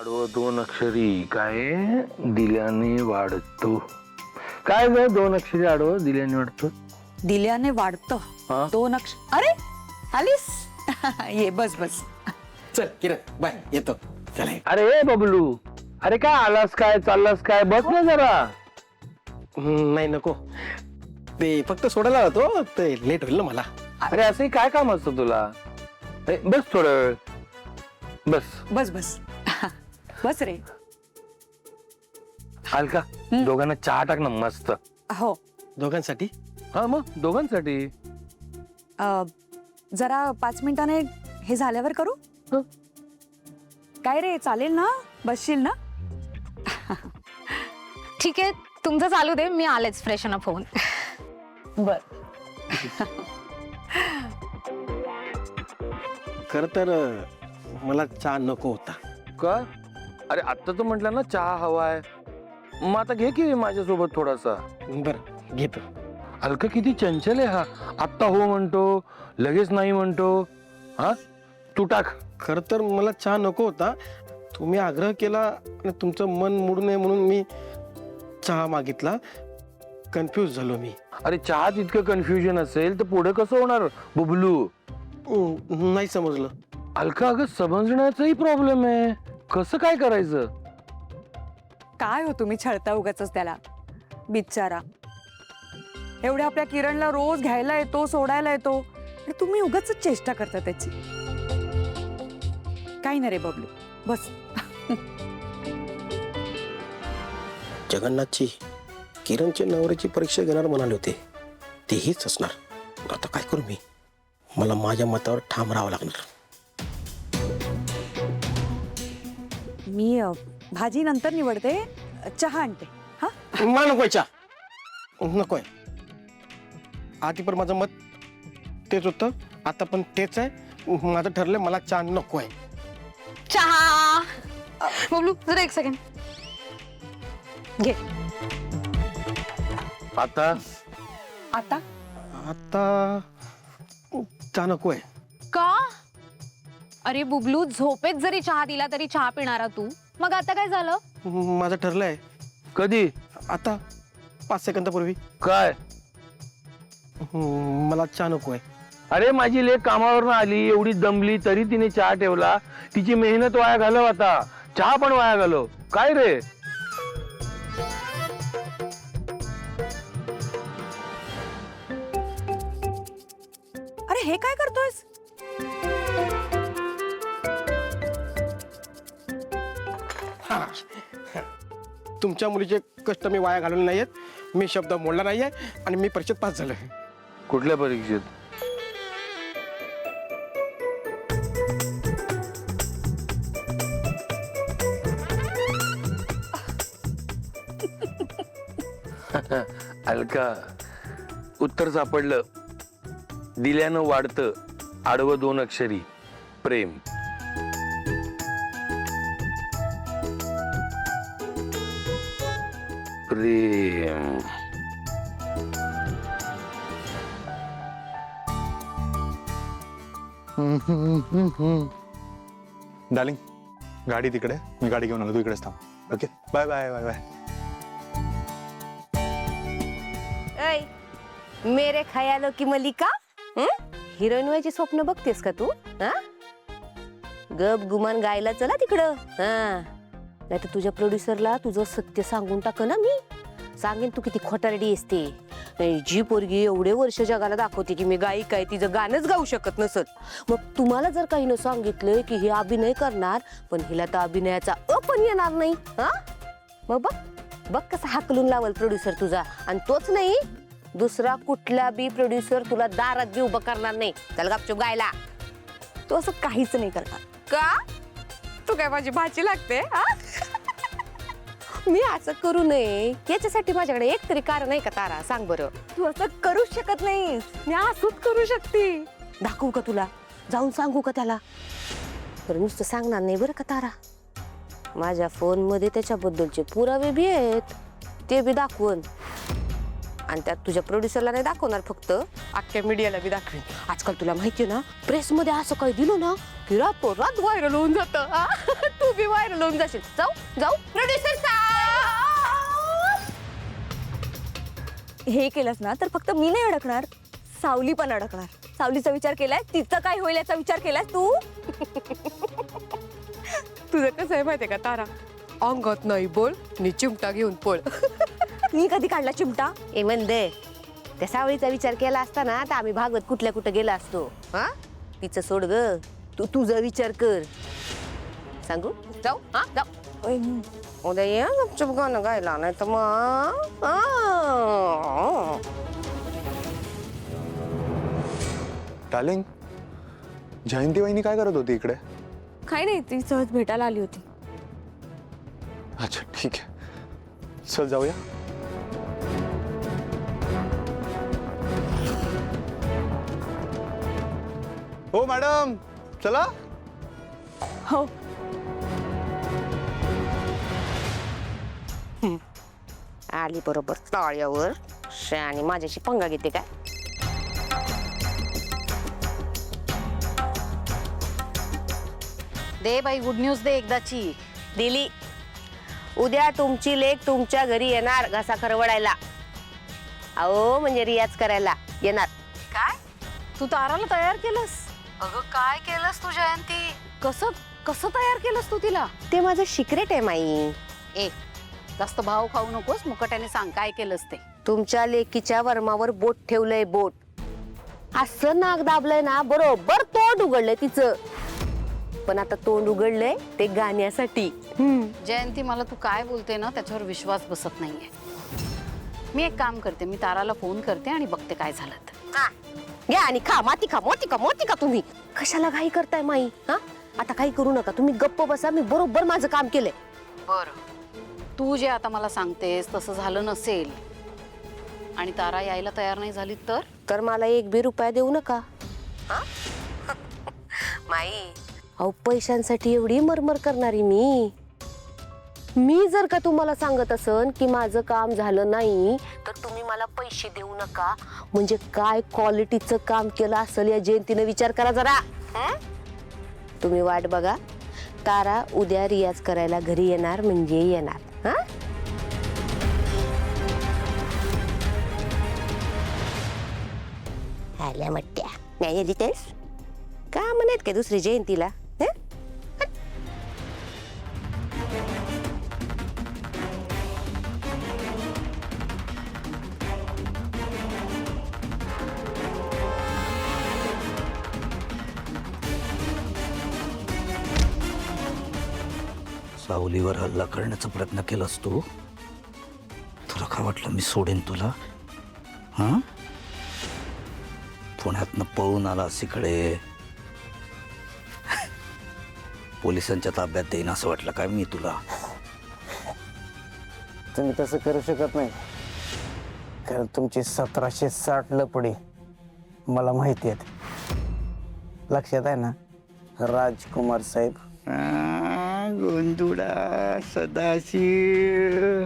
आडवं दोन अक्षरी काय दिल्याने वाढतो. काय ग दोन अक्षरी आडवं दिल्याने वाढतो. दिल्याने वाढतं. हा? दोन अरे आलीस. ये बस बस. चल किरण बाय येतो. चला अरे बबलू, अरे काय आलास काय चाललास काय, बस ना जरा. नाही नको, ते फक्त सोडायला होतो, ते लेट होईल ना मला. अरे असं काय काम असतं तुला. बस थोडं वेळ बस. बस बस बस रे. हलका दोघांना चहा टाक ना मस्त. हो दोघांसाठी. हा मग दोघांसाठी. जरा 5 मिनिटाने हे झाल्यावर करू. काय रे चालेल ना, बसशील ना. ठीक आहे तुमचं चालू दे, मी आलेच फ्रेश अप होऊन. बर. खर तर मला चहा नको होता. का. अरे आत्ता तर म्हटलं ना चहा हवाय, मग आता घे की माझ्यासोबत थोडासा. बर घेतो. हलका किती चंचल आहे हा. आत्ता हो म्हणतो लगेच नाही म्हणतो. हा तू टाक. खर तर मला चहा नको होता, तुम्ही आग्रह केला आणि तुमचं मन मोडू नये म्हणून मी चहा मागितला. कन्फ्यूज झालो मी. अरे चहात इतकं कन्फ्युजन असेल तर पुढे कसं होणार बबलू. नाही समजलं. हलका अगं समजण्याचाही प्रॉब्लेम आहे. कसं काय करायचं. काय हो तुम्ही छळता उगाचच त्याला, बिचारा. एवढ्या आपल्या किरणला रोज घ्यायला येतो, सोडायला येतो, आणि तुम्ही उगाच चेष्टा करता त्याची. काही नाही रे बबलू, बस. जगन्नाथची किरणच्या नवऱ्याची परीक्षा घेणार म्हणाले होते, ते हीच असणार. आता काय करू मी. मला माझ्या मतावर ठाम राहावं लागणार. मी भाजी नंतर निवडते, चहा आणते. हा मला नकोय चहा, नकोय. आधी पण माझं मत तेच होतं, आता पण तेच आहे. माझं ठरलंय, मला चहा नकोय. चहा. बबलू जरा एक सेकंड घे. आता आता आता चहा नकोय. का. अरे बुबलू झोपेत जरी चहा दिला तरी चहा पिणारा तू, मग आता काय झालं. माझं ठरलंय. कधी. आता 5 सेकंदापूर्वी. काय. मला चहा नकोय. अरे माझी लेक कामावरून आली, एवढी दमली तरी तिने चहा ठेवला. तिची मेहनत वाया घालव, आता चहा पण वाया घालव. काय रे. अरे हे काय करतोयस. तुमच्या मुलीचे कष्ट मी वाया घालवले नाहीयेत. मी शब्द मोडला नाहीये आणि मी परीक्षेत पास झालोय. कुठल्या परीक्षेत. अलका उत्तर सापडलं. दिल्यानं वाढतं आडवं दोन अक्षरी प्रेम. प्रेम. डार्लिंग गाडी तिकडे, मी गाडी घेऊन आलो, तू इकडेच थांब. Okay bye bye bye bye. मेरे खयालो की मलिका. हिरोईन व्हायची स्वप्न बघतेस का तू. गप गुमान गायला चला तिकडं. नाही तर तुझ्या प्रोड्युसरला तुझं सत्य सांगून टाक ना मी. सांगेन तू किती खोटारडी असते. जी पोरगी एवढे वर्ष जगाला दाखवते की मी गायिका आहे, तिचं गाणंच गाऊ शकत नसत. मग तुम्हाला जर काही न सांगितलं की हे अभिनय करणार, पण हिला तर अभिनयाचा पण येणार नाही. मग बघ बघ कसं हाकलून लावल प्रोड्युसर तुझा. आणि तोच नाही, दुसरा कुठला बी प्रोड्युसर तुला दारात बी उभं करणार नाही. चल गपचूप गायला. तू असं काहीच नाही करणार का. तू काय माझी भाची लागते. मी असं करू नये याच्यासाठी माझ्याकडे एक तरी कारण आहे का तारा, सांग बरं. तू असं करू शकत नाहीस. मी असंच करू शकते. दाखवू का तुला, जाऊन सांगू का त्याला. तर नुसतं सांगणार नाही बरं का तारा. माझ्या फोन मध्ये त्याच्याबद्दलचे पुरावे बी आहेत, ते बी दाखवून. आणि त्यात तुझ्या प्रोड्युसरला नाही दाखवणार फक्त, अख्ख्या मीडियाला बी दाखवेन. आजकाल तुला माहितीये ना, प्रेसमध्ये असं काही दिलं ना की रात व्हायरल होऊन जातं. तू बी व्हायरल होऊन जाशील. जाऊ जाऊ प्रोड्युसर हे केलंस ना तर फक्त मी नाही अडकणार, सावली पण अडकणार. सावलीचा विचार केलाय, तिचं काय होईल याचा विचार केलाय तू? तुझं कसं आहे माहितीये का तारा, अंगात नाही बोल नि चिमटा घेऊन पळ. मी कधी काढला चिमटा? ए म्हणते, त्या सावळीचा विचार केला असता ना तर आम्ही भागवत कुठे गेला असतो. हा तिचं सोड ग, तू तुझा विचार कर. सांगू जाऊ? हा जाऊ. उद्या ये गपचूप गाणं गायला, नाही तर मग डार्लिंग, जयंती वहिनी काय करत होती इकडे? काही नाही, ती सहज भेटायला आली होती. अच्छा ठीक आहे, चल जाऊया. हो मॅडम, चला. हो. आली बरोबर तळ्यावर आणि माझ्याशी पंगा घेते काय? दे बाई, गुड न्यूज दे एकदाची. दिली. उद्या तुमची लेक तुमच्या घरी येणार घसा खरवडायला. अहो म्हणजे रियाज करायला येणार. काय? तू ताराला तयार केलंस? अगं काय केलंस तू जयंती? कसं कसं तयार केलंस तू तिला? ते माझं सिक्रेट आहे माई. ए, जास्त भाव खाऊ नकोस, मुकट्याने सांग काय केलंस ते. तुमच्या लेकीच्या वर्मावर बोट ठेवलंय, बोट. असं नाक दाबलंय ना, बरोबर तोंड उघडलंय तिचं. पण आता तोंड उघडलंय ते गाण्यासाठी. जयंती, मला तू काय बोलते ना त्याच्यावर विश्वास बसत नाहीये. मी एक काम करते, मी ताराला फोन करते आणि बघते काय झालं तर. घ्या आणि खा, माती खा, मोती का तुम्ही. कशाला घाई करताय माई? हा आता काही करू नका, तुम्ही गप्प बसा. मी बरोबर माझं काम केलंय. बरं, तू जे आता मला सांगतेस तसं झालं नसेल आणि तारा यायला तयार नाही झाली तर मला 1 बी रुपया देऊ नका. माई, अहो पैशांसाठी एवढी मरमर करणारी मी जर का तुम्हाला सांगत असन की माझं काम झालं नाही तर तुम्ही मला पैसे देऊ नका, म्हणजे काय क्वालिटीचं काम केलं असेल या जयंतीने विचार करा जरा. तुम्ही वाट बघा, तारा उद्या रियाज करायला घरी येणार म्हणजे येणार. हा आल्या मट्ट्या नाही दितेस का म्हणत काय दुसरी जयंतीला? सावलीवर हल्ला करण्याचा प्रयत्न केलास तू? तुला काय वाटलं मी सोडेन तुला? हा, पुण्यातनं पळून आलास इकडे, पोलिसांच्या ताब्यात देईन असं वाटलं काय मी तुला? तुम्ही तसं करू शकत नाही, कारण तुमची 1760 लपडी मला माहिती आहेत. लक्षात आहे ना राजकुमार साहेब? गोंधुडा सदाशिव